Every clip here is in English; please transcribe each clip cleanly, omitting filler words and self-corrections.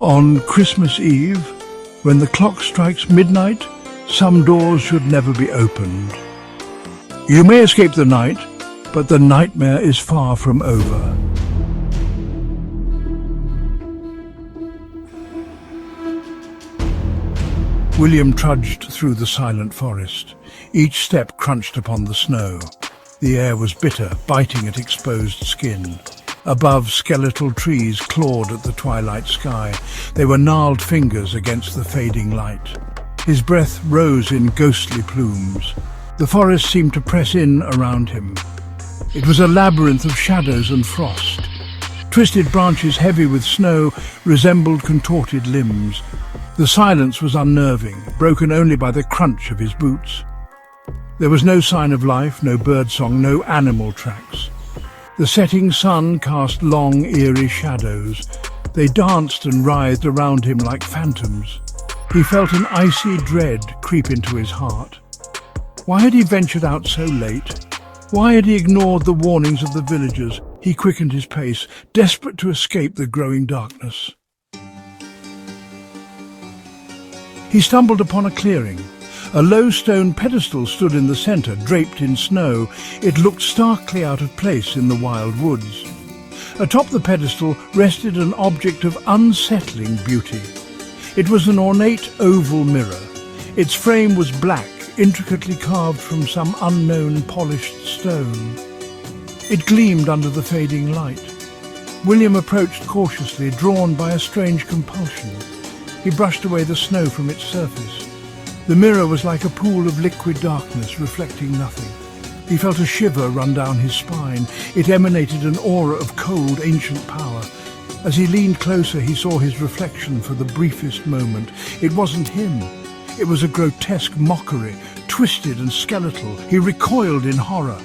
On Christmas Eve, when the clock strikes midnight, some doors should never be opened. You may escape the night, but the nightmare is far from over. William trudged through the silent forest. Each step crunched upon the snow. The air was bitter, biting at exposed skin. Above, skeletal trees clawed at the twilight sky. They were gnarled fingers against the fading light. His breath rose in ghostly plumes. The forest seemed to press in around him. It was a labyrinth of shadows and frost. Twisted branches heavy with snow resembled contorted limbs. The silence was unnerving, broken only by the crunch of his boots. There was no sign of life, no birdsong, no animal tracks. The setting sun cast long, eerie shadows. They danced and writhed around him like phantoms. He felt an icy dread creep into his heart. Why had he ventured out so late? Why had he ignored the warnings of the villagers? He quickened his pace, desperate to escape the growing darkness. He stumbled upon a clearing. A low stone pedestal stood in the centre, draped in snow. It looked starkly out of place in the wild woods. Atop the pedestal rested an object of unsettling beauty. It was an ornate oval mirror. Its frame was black, intricately carved from some unknown polished stone. It gleamed under the fading light. William approached cautiously, drawn by a strange compulsion. He brushed away the snow from its surface. The mirror was like a pool of liquid darkness, reflecting nothing. He felt a shiver run down his spine. It emanated an aura of cold, ancient power. As he leaned closer, he saw his reflection for the briefest moment. It wasn't him. It was a grotesque mockery, twisted and skeletal. He recoiled in horror.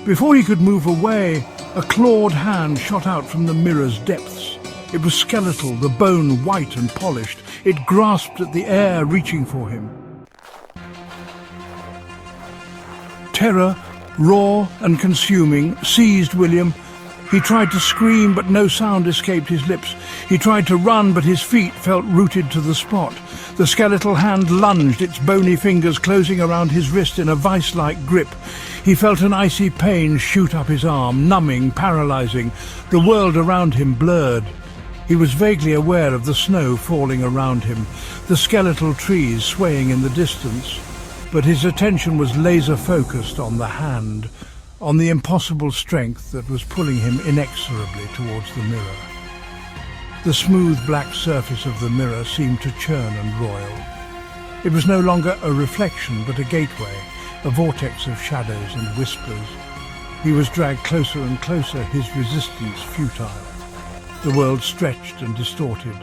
Before he could move away, a clawed hand shot out from the mirror's depths. It was skeletal, the bone white and polished. It grasped at the air, reaching for him. Terror, raw and consuming, seized William. He tried to scream, but no sound escaped his lips. He tried to run, but his feet felt rooted to the spot. The skeletal hand lunged, its bony fingers closing around his wrist in a vice-like grip. He felt an icy pain shoot up his arm, numbing, paralyzing. The world around him blurred. He was vaguely aware of the snow falling around him, the skeletal trees swaying in the distance. But his attention was laser-focused on the hand, on the impossible strength that was pulling him inexorably towards the mirror. The smooth black surface of the mirror seemed to churn and roil. It was no longer a reflection, but a gateway, a vortex of shadows and whispers. He was dragged closer and closer, his resistance futile. The world stretched and distorted.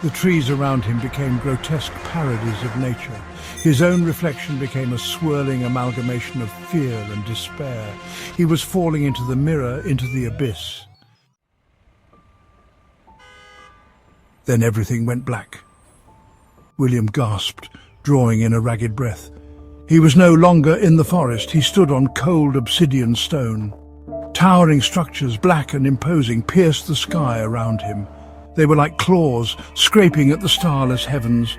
The trees around him became grotesque parodies of nature. His own reflection became a swirling amalgamation of fear and despair. He was falling into the mirror, into the abyss. Then everything went black. William gasped, drawing in a ragged breath. He was no longer in the forest. He stood on cold obsidian stone. Towering structures, black and imposing, pierced the sky around him. They were like claws, scraping at the starless heavens.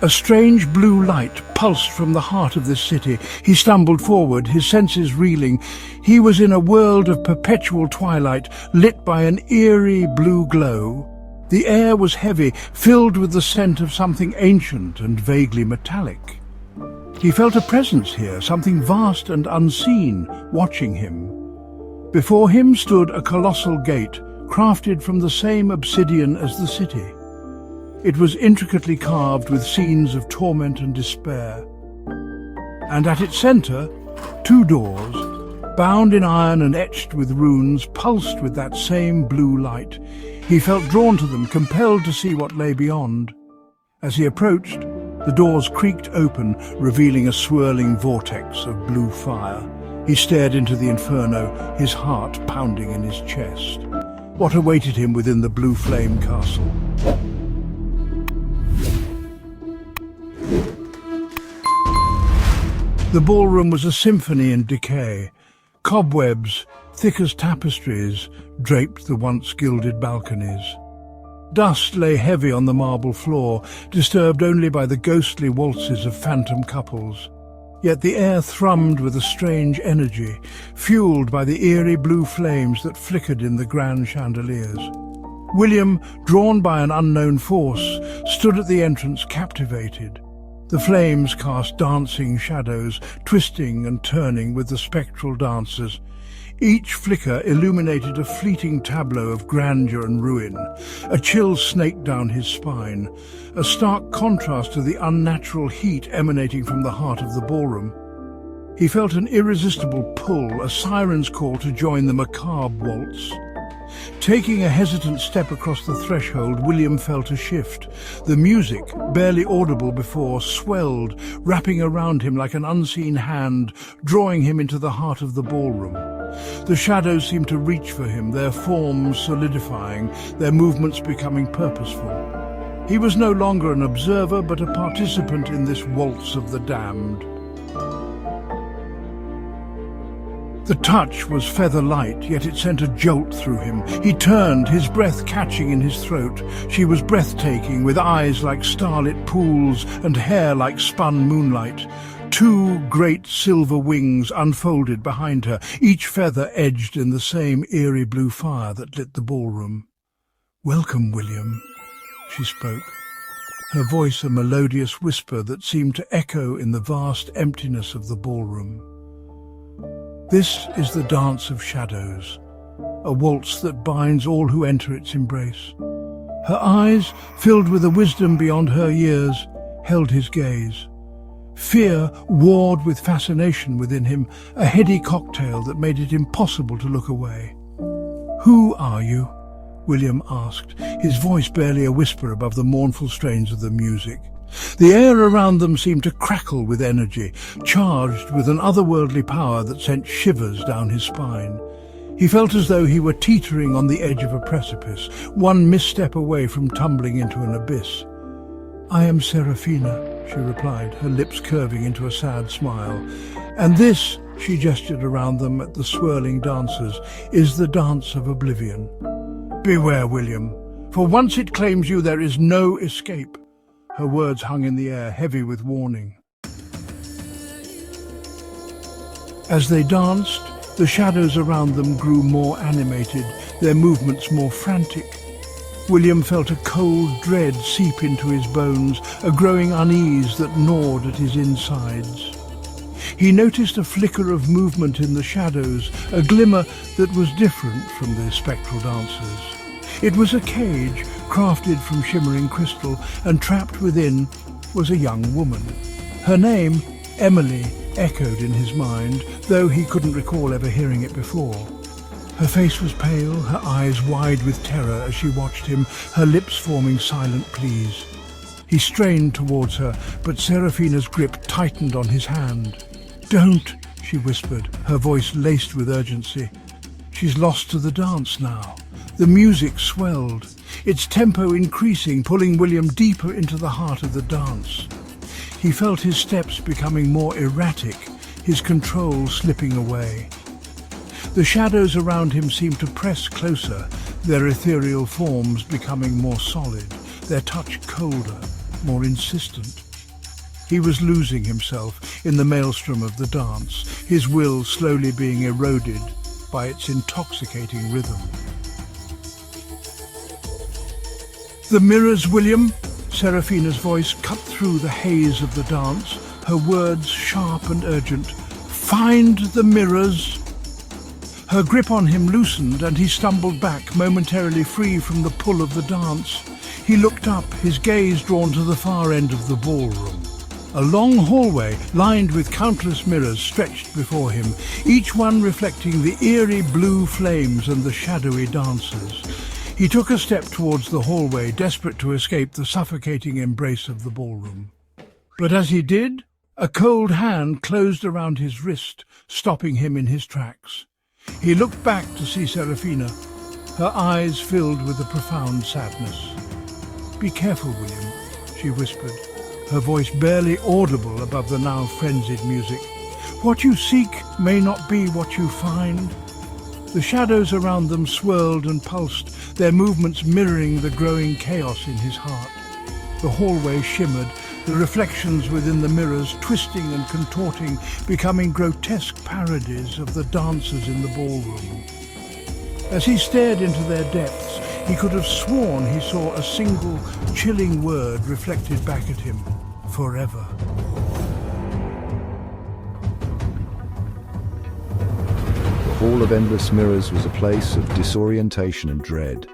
A strange blue light pulsed from the heart of this city. He stumbled forward, his senses reeling. He was in a world of perpetual twilight, lit by an eerie blue glow. The air was heavy, filled with the scent of something ancient and vaguely metallic. He felt a presence here, something vast and unseen, watching him. Before him stood a colossal gate, crafted from the same obsidian as the city. It was intricately carved with scenes of torment and despair. And at its centre, two doors, bound in iron and etched with runes, pulsed with that same blue light. He felt drawn to them, compelled to see what lay beyond. As he approached, the doors creaked open, revealing a swirling vortex of blue fire. He stared into the inferno, his heart pounding in his chest. What awaited him within the blue flame castle? The ballroom was a symphony in decay. Cobwebs, thick as tapestries, draped the once gilded balconies. Dust lay heavy on the marble floor, disturbed only by the ghostly waltzes of phantom couples. Yet the air thrummed with a strange energy, fueled by the eerie blue flames that flickered in the grand chandeliers. William, drawn by an unknown force, stood at the entrance captivated. The flames cast dancing shadows, twisting and turning with the spectral dancers. Each flicker illuminated a fleeting tableau of grandeur and ruin. A chill snaked down his spine, a stark contrast to the unnatural heat emanating from the heart of the ballroom. He felt an irresistible pull, a siren's call to join the macabre waltz. Taking a hesitant step across the threshold, William felt a shift. The music, barely audible before, swelled, wrapping around him like an unseen hand, drawing him into the heart of the ballroom. The shadows seemed to reach for him, their forms solidifying, their movements becoming purposeful. He was no longer an observer, but a participant in this waltz of the damned. The touch was feather-light, yet it sent a jolt through him. He turned, his breath catching in his throat. She was breathtaking, with eyes like starlit pools and hair like spun moonlight. Two great silver wings unfolded behind her, each feather edged in the same eerie blue fire that lit the ballroom. "Welcome, William," she spoke, her voice a melodious whisper that seemed to echo in the vast emptiness of the ballroom. "This is the dance of shadows, a waltz that binds all who enter its embrace." Her eyes, filled with a wisdom beyond her years, held his gaze. Fear warred with fascination within him, a heady cocktail that made it impossible to look away. "Who are you?" William asked, his voice barely a whisper above the mournful strains of the music. The air around them seemed to crackle with energy, charged with an otherworldly power that sent shivers down his spine. He felt as though he were teetering on the edge of a precipice, one misstep away from tumbling into an abyss. "I am Seraphina," she replied, her lips curving into a sad smile. "And this," she gestured around them at the swirling dancers, "is the dance of oblivion. Beware, William, for once it claims you, there is no escape." Her words hung in the air, heavy with warning. As they danced, the shadows around them grew more animated, their movements more frantic. William felt a cold dread seep into his bones, a growing unease that gnawed at his insides. He noticed a flicker of movement in the shadows, a glimmer that was different from the spectral dancers. It was a cage crafted from shimmering crystal, and trapped within was a young woman. Her name, Emily, echoed in his mind, though he couldn't recall ever hearing it before. Her face was pale, her eyes wide with terror as she watched him, her lips forming silent pleas. He strained towards her, but Seraphina's grip tightened on his hand. "Don't," she whispered, her voice laced with urgency. "She's lost to the dance now." The music swelled, its tempo increasing, pulling William deeper into the heart of the dance. He felt his steps becoming more erratic, his control slipping away. The shadows around him seemed to press closer, their ethereal forms becoming more solid, their touch colder, more insistent. He was losing himself in the maelstrom of the dance, his will slowly being eroded by its intoxicating rhythm. "The mirrors, William!" Seraphina's voice cut through the haze of the dance, her words sharp and urgent. "Find the mirrors!" Her grip on him loosened and he stumbled back, momentarily free from the pull of the dance. He looked up, his gaze drawn to the far end of the ballroom. A long hallway, lined with countless mirrors, stretched before him, each one reflecting the eerie blue flames and the shadowy dancers. He took a step towards the hallway, desperate to escape the suffocating embrace of the ballroom. But as he did, a cold hand closed around his wrist, stopping him in his tracks. He looked back to see Seraphina, her eyes filled with a profound sadness. "Be careful, William," she whispered, her voice barely audible above the now frenzied music. "What you seek may not be what you find." The shadows around them swirled and pulsed, their movements mirroring the growing chaos in his heart. The hallway shimmered, the reflections within the mirrors twisting and contorting, becoming grotesque parodies of the dancers in the ballroom. As he stared into their depths, he could have sworn he saw a single, chilling word reflected back at him: forever. The Hall of Endless Mirrors was a place of disorientation and dread.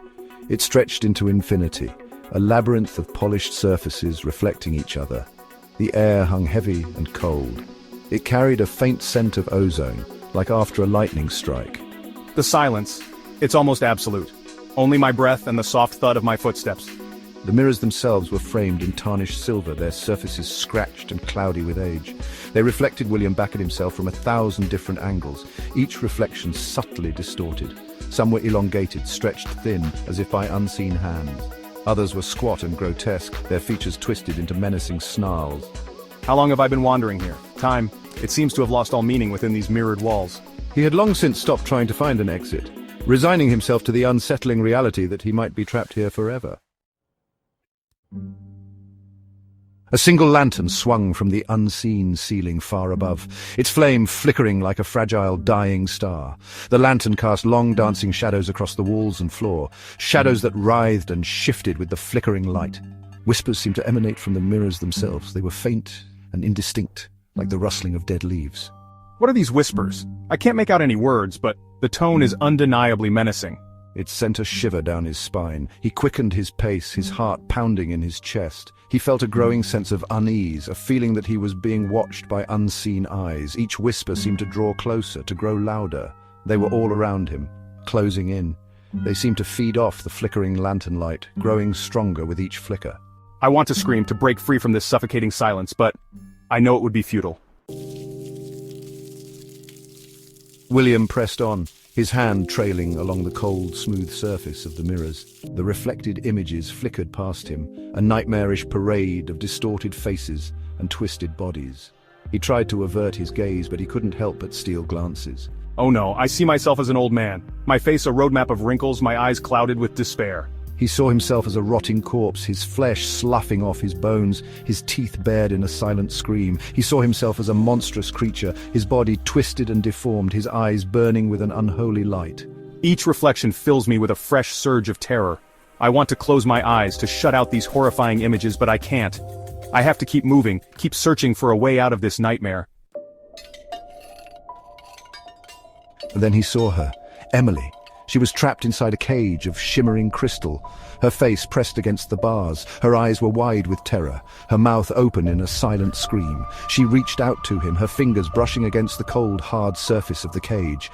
It stretched into infinity, a labyrinth of polished surfaces reflecting each other. The air hung heavy and cold. It carried a faint scent of ozone, like after a lightning strike. The silence. It's almost absolute. Only my breath and the soft thud of my footsteps. The mirrors themselves were framed in tarnished silver, their surfaces scratched and cloudy with age. They reflected William back at himself from 1,000 different angles, each reflection subtly distorted. Some were elongated, stretched thin, as if by unseen hands. Others were squat and grotesque, their features twisted into menacing snarls. How long have I been wandering here? Time. It seems to have lost all meaning within these mirrored walls. He had long since stopped trying to find an exit, resigning himself to the unsettling reality that he might be trapped here forever. A single lantern swung from the unseen ceiling far above, its flame flickering like a fragile, dying star. The lantern cast long dancing shadows across the walls and floor, shadows that writhed and shifted with the flickering light. Whispers seemed to emanate from the mirrors themselves. They were faint and indistinct, like the rustling of dead leaves. What are these whispers? I can't make out any words, but the tone is undeniably menacing. It sent a shiver down his spine. He quickened his pace, his heart pounding in his chest. He felt a growing sense of unease, a feeling that he was being watched by unseen eyes. Each whisper seemed to draw closer, to grow louder. They were all around him, closing in. They seemed to feed off the flickering lantern light, growing stronger with each flicker. I want to scream, to break free from this suffocating silence, but I know it would be futile. William pressed on, his hand trailing along the cold, smooth surface of the mirrors. The reflected images flickered past him, a nightmarish parade of distorted faces and twisted bodies. He tried to avert his gaze, but he couldn't help but steal glances. Oh no, I see myself as an old man. My face a roadmap of wrinkles, my eyes clouded with despair. He saw himself as a rotting corpse, his flesh sloughing off his bones, his teeth bared in a silent scream. He saw himself as a monstrous creature, his body twisted and deformed, his eyes burning with an unholy light. Each reflection fills me with a fresh surge of terror. I want to close my eyes to shut out these horrifying images, but I can't. I have to keep moving, keep searching for a way out of this nightmare. Then he saw her, Emily. She was trapped inside a cage of shimmering crystal, her face pressed against the bars, her eyes were wide with terror, her mouth open in a silent scream. She reached out to him, her fingers brushing against the cold, hard surface of the cage.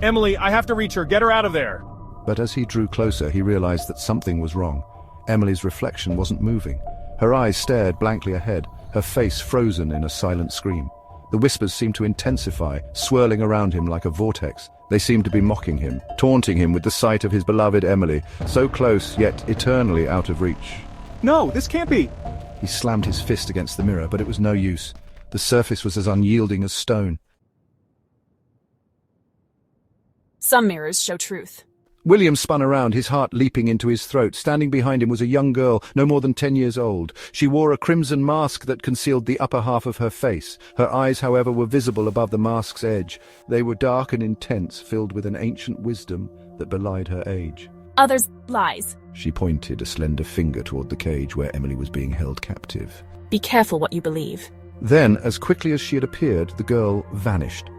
Emily, I have to reach her, get her out of there! But as he drew closer, he realized that something was wrong. Emily's reflection wasn't moving. Her eyes stared blankly ahead, her face frozen in a silent scream. The whispers seemed to intensify, swirling around him like a vortex. They seemed to be mocking him, taunting him with the sight of his beloved Emily, so close yet eternally out of reach. No, this can't be! He slammed his fist against the mirror, but it was no use. The surface was as unyielding as stone. Some mirrors show truth. William spun around, his heart leaping into his throat. Standing behind him was a young girl, no more than 10 years old. She wore a crimson mask that concealed the upper half of her face. Her eyes, however, were visible above the mask's edge. They were dark and intense, filled with an ancient wisdom that belied her age. Others, lies. She pointed a slender finger toward the cage where Emily was being held captive. Be careful what you believe. Then, as quickly as she had appeared, the girl vanished.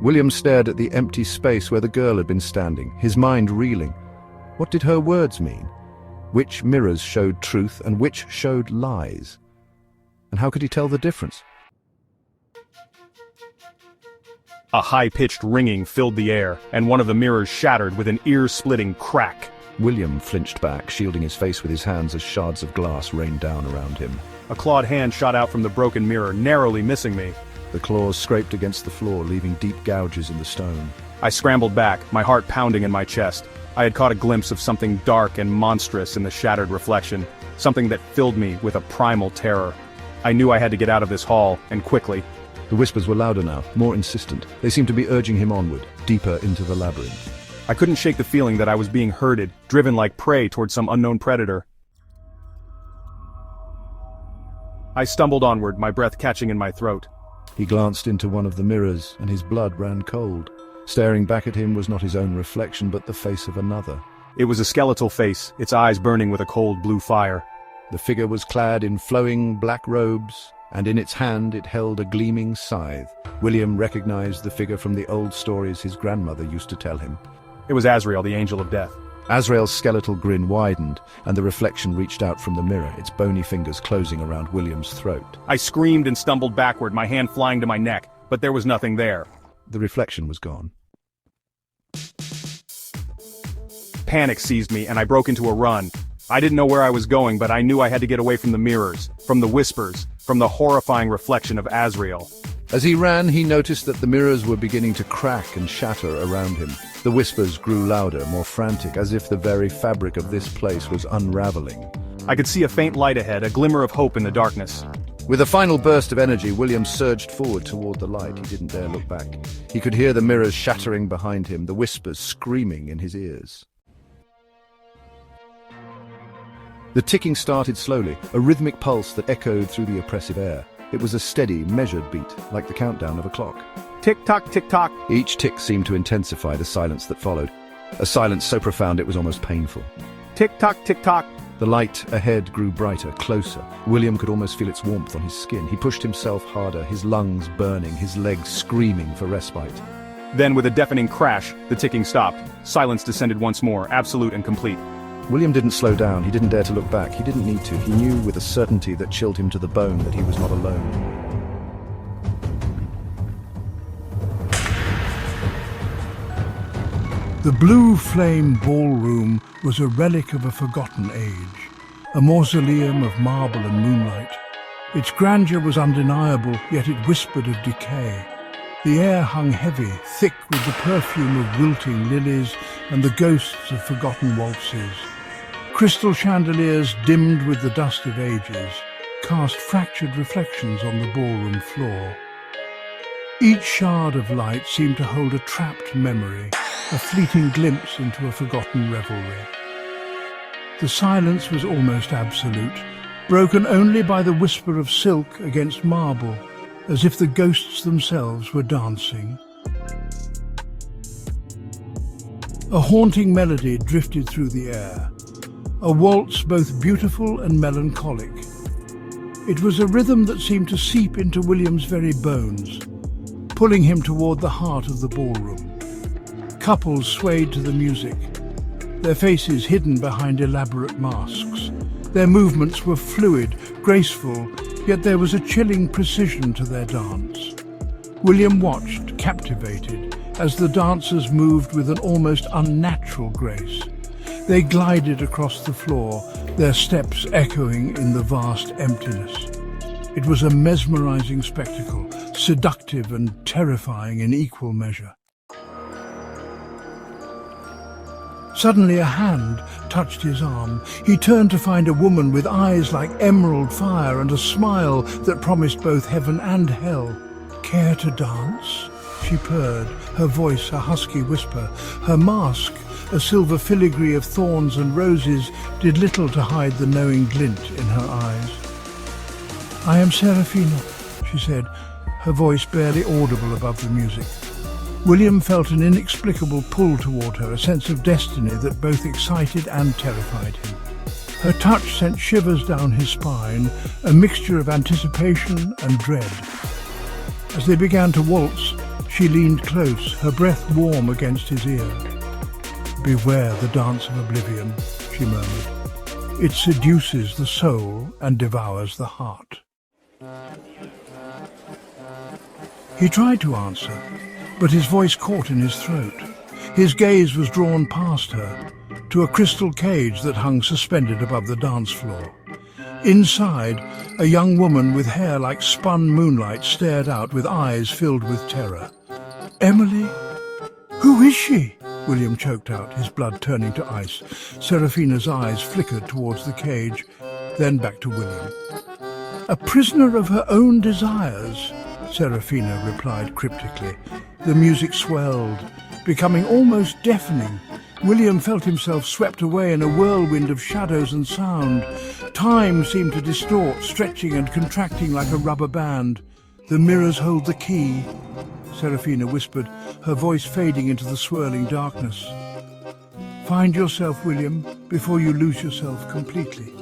William stared at the empty space where the girl had been standing, his mind reeling. What did her words mean? Which mirrors showed truth and which showed lies? And how could he tell the difference? A high-pitched ringing filled the air, and one of the mirrors shattered with an ear-splitting crack. William flinched back, shielding his face with his hands as shards of glass rained down around him. A clawed hand shot out from the broken mirror, narrowly missing me. The claws scraped against the floor, leaving deep gouges in the stone. I scrambled back, my heart pounding in my chest. I had caught a glimpse of something dark and monstrous in the shattered reflection, something that filled me with a primal terror. I knew I had to get out of this hall, and quickly. The whispers were louder now, more insistent. They seemed to be urging him onward. deeper into the labyrinth. I couldn't shake the feeling that I was being herded, driven like prey towards some unknown predator. I stumbled onward, my breath catching in my throat. He glanced into one of the mirrors, and his blood ran cold. Staring back at him was not his own reflection, but the face of another. It was a skeletal face, its eyes burning with a cold blue fire. The figure was clad in flowing black robes, and in its hand it held a gleaming scythe. William recognized the figure from the old stories his grandmother used to tell him. It was Azrael, the angel of death. Azrael's skeletal grin widened, and the reflection reached out from the mirror, its bony fingers closing around William's throat. I screamed and stumbled backward, my hand flying to my neck, but there was nothing there. The reflection was gone. Panic seized me, and I broke into a run. I didn't know where I was going, but I knew I had to get away from the mirrors, from the whispers, from the horrifying reflection of Azrael. As he ran, he noticed that the mirrors were beginning to crack and shatter around him. The whispers grew louder, more frantic, as if the very fabric of this place was unraveling. I could see a faint light ahead, a glimmer of hope in the darkness. With a final burst of energy, William surged forward toward the light. He didn't dare look back. He could hear the mirrors shattering behind him, the whispers screaming in his ears. The ticking started slowly, a rhythmic pulse that echoed through the oppressive air. It was a steady, measured beat, like the countdown of a clock. Tick-tock, tick-tock. Each tick seemed to intensify the silence that followed, a silence so profound it was almost painful. Tick-tock, tick-tock. The light ahead grew brighter, closer. William could almost feel its warmth on his skin. He pushed himself harder, his lungs burning, his legs screaming for respite. Then, with a deafening crash, the ticking stopped. Silence descended once more, absolute and complete. William didn't slow down. He didn't dare to look back. He didn't need to. He knew with a certainty that chilled him to the bone that he was not alone. The blue flame ballroom was a relic of a forgotten age, a mausoleum of marble and moonlight. Its grandeur was undeniable, yet it whispered of decay. The air hung heavy, thick with the perfume of wilting lilies and the ghosts of forgotten waltzes. Crystal chandeliers, dimmed with the dust of ages, cast fractured reflections on the ballroom floor. Each shard of light seemed to hold a trapped memory, a fleeting glimpse into a forgotten revelry. The silence was almost absolute, broken only by the whisper of silk against marble, as if the ghosts themselves were dancing. A haunting melody drifted through the air, a waltz both beautiful and melancholic. It was a rhythm that seemed to seep into William's very bones, pulling him toward the heart of the ballroom. Couples swayed to the music, their faces hidden behind elaborate masks. Their movements were fluid, graceful, yet there was a chilling precision to their dance. William watched, captivated, as the dancers moved with an almost unnatural grace. They glided across the floor, their steps echoing in the vast emptiness. It was a mesmerizing spectacle, seductive and terrifying in equal measure. Suddenly a hand touched his arm. He turned to find a woman with eyes like emerald fire and a smile that promised both heaven and hell. "Care to dance?" she purred, her voice a husky whisper. Her mask, a silver filigree of thorns and roses, did little to hide the knowing glint in her eyes. "I am Serafina," she said, her voice barely audible above the music. William felt an inexplicable pull toward her, a sense of destiny that both excited and terrified him. Her touch sent shivers down his spine, a mixture of anticipation and dread. As they began to waltz, she leaned close, her breath warm against his ear. "Beware the dance of oblivion," she murmured. "It seduces the soul and devours the heart." He tried to answer, but his voice caught in his throat. His gaze was drawn past her, to a crystal cage that hung suspended above the dance floor. Inside, a young woman with hair like spun moonlight stared out with eyes filled with terror. "Emily? Who is she?" William choked out, his blood turning to ice. Serafina's eyes flickered towards the cage, then back to William. "A prisoner of her own desires," Serafina replied cryptically. The music swelled, becoming almost deafening. William felt himself swept away in a whirlwind of shadows and sound. Time seemed to distort, stretching and contracting like a rubber band. "The mirrors hold the key," Serafina whispered, her voice fading into the swirling darkness. "Find yourself, William, before you lose yourself completely."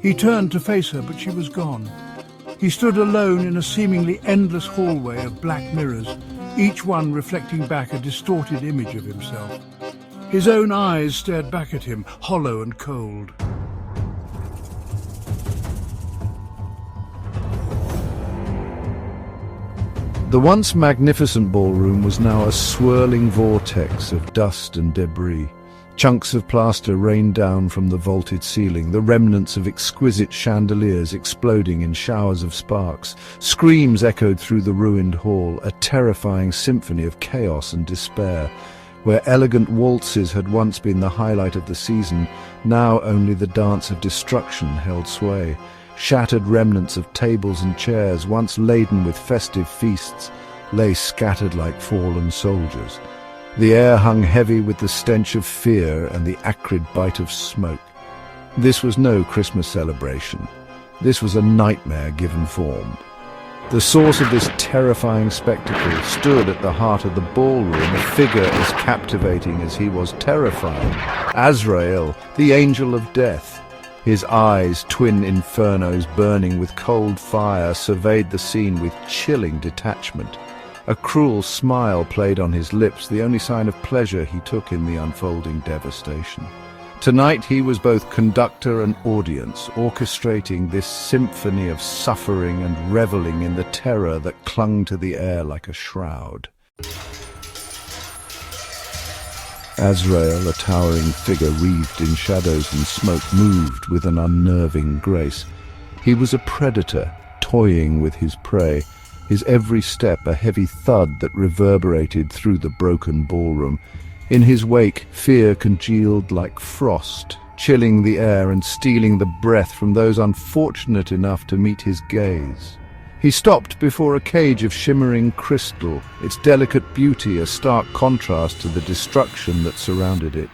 He turned to face her, but she was gone. He stood alone in a seemingly endless hallway of black mirrors, each one reflecting back a distorted image of himself. His own eyes stared back at him, hollow and cold. The once magnificent ballroom was now a swirling vortex of dust and debris. Chunks of plaster rained down from the vaulted ceiling, the remnants of exquisite chandeliers exploding in showers of sparks. Screams echoed through the ruined hall, a terrifying symphony of chaos and despair. Where elegant waltzes had once been the highlight of the season, now only the dance of destruction held sway. Shattered remnants of tables and chairs, once laden with festive feasts, lay scattered like fallen soldiers. The air hung heavy with the stench of fear and the acrid bite of smoke. This was no Christmas celebration. This was a nightmare given form. The source of this terrifying spectacle stood at the heart of the ballroom, a figure as captivating as he was terrifying. Azrael, the angel of death. His eyes, twin infernos burning with cold fire, surveyed the scene with chilling detachment. A cruel smile played on his lips, the only sign of pleasure he took in the unfolding devastation. Tonight he was both conductor and audience, orchestrating this symphony of suffering and reveling in the terror that clung to the air like a shroud. Azrael, a towering figure wreathed in shadows and smoke, moved with an unnerving grace. He was a predator, toying with his prey, his every step a heavy thud that reverberated through the broken ballroom. In his wake, fear congealed like frost, chilling the air and stealing the breath from those unfortunate enough to meet his gaze. He stopped before a cage of shimmering crystal, its delicate beauty a stark contrast to the destruction that surrounded it.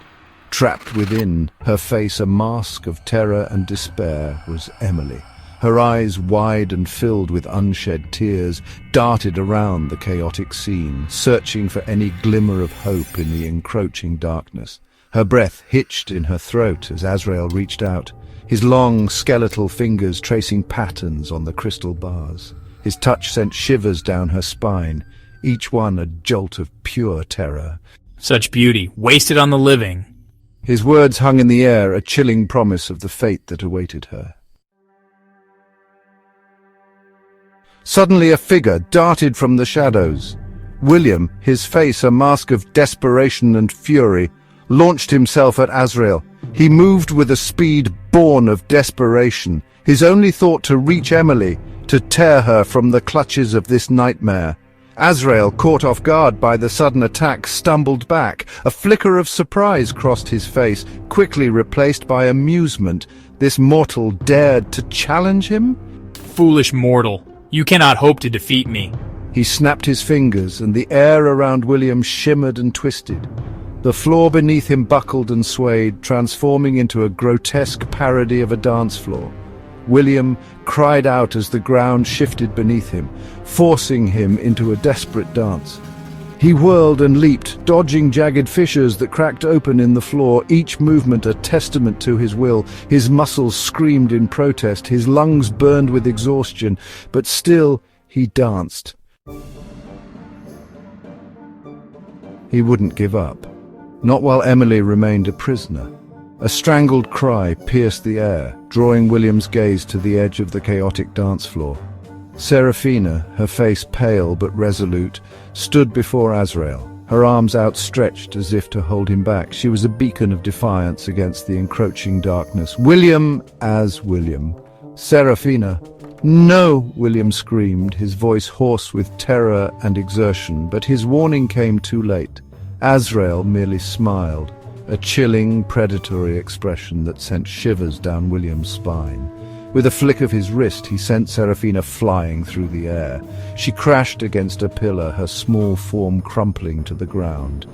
Trapped within, her face a mask of terror and despair, was Emily. Her eyes, wide and filled with unshed tears, darted around the chaotic scene, searching for any glimmer of hope in the encroaching darkness. Her breath hitched in her throat as Azrael reached out, his long, skeletal fingers tracing patterns on the crystal bars. His touch sent shivers down her spine, each one a jolt of pure terror. "Such beauty, wasted on the living." His words hung in the air, a chilling promise of the fate that awaited her. Suddenly a figure darted from the shadows. William, his face a mask of desperation and fury, launched himself at Azrael. He moved with a speed born of desperation, his only thought to reach Emily, to tear her from the clutches of this nightmare. Azrael, caught off guard by the sudden attack, stumbled back. A flicker of surprise crossed his face, quickly replaced by amusement. This mortal dared to challenge him? "Foolish mortal, you cannot hope to defeat me." He snapped his fingers, and the air around William shimmered and twisted. The floor beneath him buckled and swayed, transforming into a grotesque parody of a dance floor. William cried out as the ground shifted beneath him, forcing him into a desperate dance. He whirled and leaped, dodging jagged fissures that cracked open in the floor, each movement a testament to his will. His muscles screamed in protest, his lungs burned with exhaustion, but still he danced. He wouldn't give up, not while Emily remained a prisoner. A strangled cry pierced the air, drawing William's gaze to the edge of the chaotic dance floor. Serafina, her face pale but resolute, stood before Azrael, her arms outstretched as if to hold him back. She was a beacon of defiance against the encroaching darkness. William as William. Serafina. "No!" William screamed, his voice hoarse with terror and exertion, but his warning came too late. Azrael merely smiled, a chilling, predatory expression that sent shivers down William's spine. With a flick of his wrist, he sent Serafina flying through the air. She crashed against a pillar, her small form crumpling to the ground.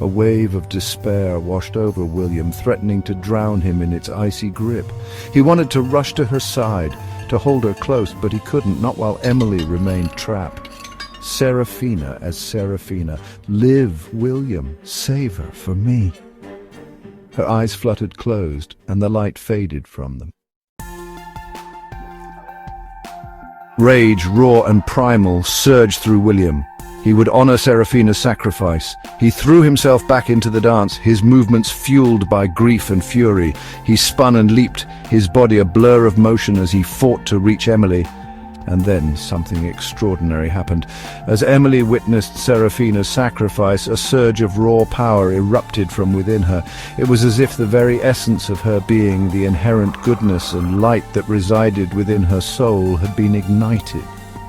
A wave of despair washed over William, threatening to drown him in its icy grip. He wanted to rush to her side, to hold her close, but he couldn't, not while Emily remained trapped. Serafina as Serafina. Live, William. Save her for me. Her eyes fluttered closed, and the light faded from them. Rage, raw and primal, surged through William. He would honor Serafina's sacrifice. He threw himself back into the dance, his movements fueled by grief and fury. He spun and leaped, his body a blur of motion as he fought to reach Emily. And then something extraordinary happened. As Emily witnessed Serafina's sacrifice, a surge of raw power erupted from within her. It was as if the very essence of her being, the inherent goodness and light that resided within her soul, had been ignited.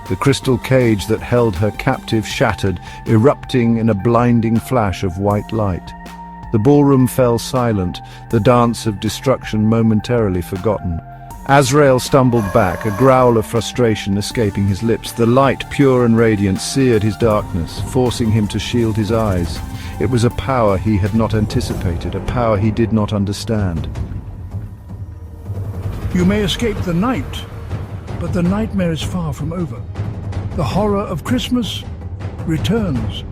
The crystal cage that held her captive shattered, erupting in a blinding flash of white light. The ballroom fell silent, the dance of destruction momentarily forgotten. Azrael stumbled back, a growl of frustration escaping his lips. The light, pure and radiant, seared his darkness, forcing him to shield his eyes. It was a power he had not anticipated, a power he did not understand. You may escape the night, but the nightmare is far from over. The horror of Christmas returns.